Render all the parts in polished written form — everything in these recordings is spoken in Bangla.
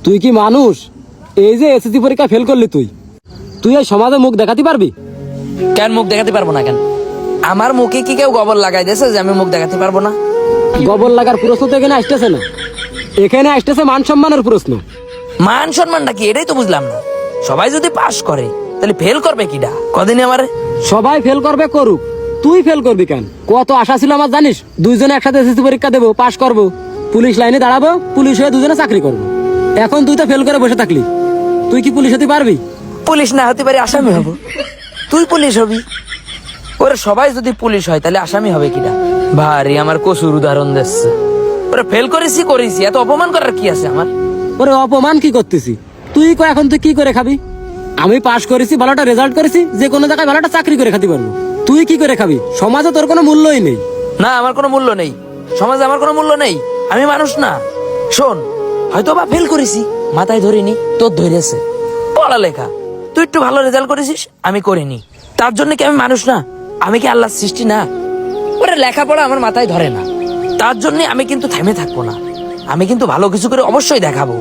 তুই কি মানুষ? এই যে এসএসসি পরীক্ষা ফেল করলি তুই তুই এই সমাজে মুখ দেখাতে পারবি? কেন মুখ দেখাতে পারবো না? কেন আমার মুখে কি কেউ গোবর লাগাই দিয়েছে যে আমি মুখ দেখাতে পারবো না? গোবর লাগার প্রশ্ন তো এখানে আসতেছে না, এখানে আসতেছে মান সম্মানের প্রশ্ন। মান সম্মানটা কি এটাই তো বুঝলাম না। সবাই যদি পাস করে তাহলে ফেল করবে কিডা? কদিনে আমার সবাই ফেল করবে, করুক, তুই ফেল করবি কেন? কত আশা ছিল আমার জানিস, দুইজনে একসাথে এসএসসি পরীক্ষা দেবো, পাশ করব, পুলিশ লাইনে দাঁড়াবো, পুলিশ হয়ে দুজনে চাকরি করবো। এখন তুই তো ফেল করে বসে থাকলি, তুই কি পুলিশ হতে পারবি? পুলিশ না হতে পারে আসামি হব। তুই পুলিশ হবি? ওরে সবাই যদি পুলিশ হয় তাহলে আসামি হবে কিডা? ভারী আমার কসুর উদাহরণ দিচ্ছে। ওরে ফেল করেছি, এত অপমান করার কি আছে আমার? ওরে অপমান কি করতেছি? তুই এখন তুই কি করে খাবি? আমি পাশ করেছি, ভালোটা রেজাল্ট করেছি, যে কোনো জায়গায় ভালোটা চাকরি করে খাতে পারবো। তুই কি করে খাবি? সমাজে তোর কোনো মূল্যই নেই। না, আমার কোনো মূল্য নেই, সমাজে আমার কোনো মূল্য নেই। আমি মানুষ না। শোন, হয়তো বা ফেল করেছি, মাথায় ধরিনি, তোর ধরেছে। পড়ালেখা, তুই একটু ভালো রেজাল্ট করেছিস, আমি করিনি, তার জন্য কি আমি মানুষ না? আমি কি আল্লাহর সৃষ্টি না? ওরা লেখাপড়া আমার মাথায় ধরে না, তার জন্য আমি কিন্তু থেমে থাকবো না। আমি কিন্তু ভালো কিছু করে অবশ্যই দেখাবো।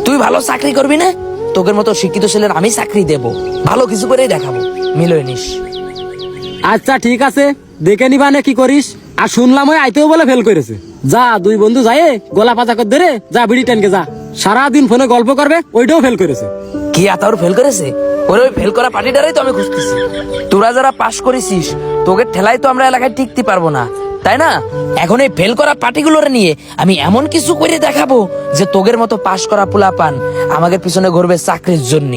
তুই ভালো চাকরি করবি না? তোকের মতো শিক্ষিত ছেলের আমি চাকরি দেব, ভালো কিছু করেই দেখাবো, মিলয় নিস। আচ্ছা ঠিক আছে, দেখে নিবা না কি করিস। আর শুনলাম ওই আইতেও বলে ফেল করেছে। যা, দুই বন্ধু যায় গলা পাতা করে ধরে যা, বিড়ি টানকে যা, সারাদিন ফোনে গল্প করবে, ওইটাও ফেল করেছে। কি আতার ফেল করেছে? ওরে ওই ফেল করা পার্টিটারই তো আমি খুঁজতেছি। তোরা যারা পাস করেছিস, তোকে ঠেলায় তো আমরা এলাকায় টিকতে পারবো না, তাই না? এখন এই ফেল করা পার্টিগুলোর নিয়ে আমি এমন কিছু করে দেখাবো যে তোগের মতো পাস করা পোলাপান আমাদের পিছনে ঘুরবে চাকরির জন্য।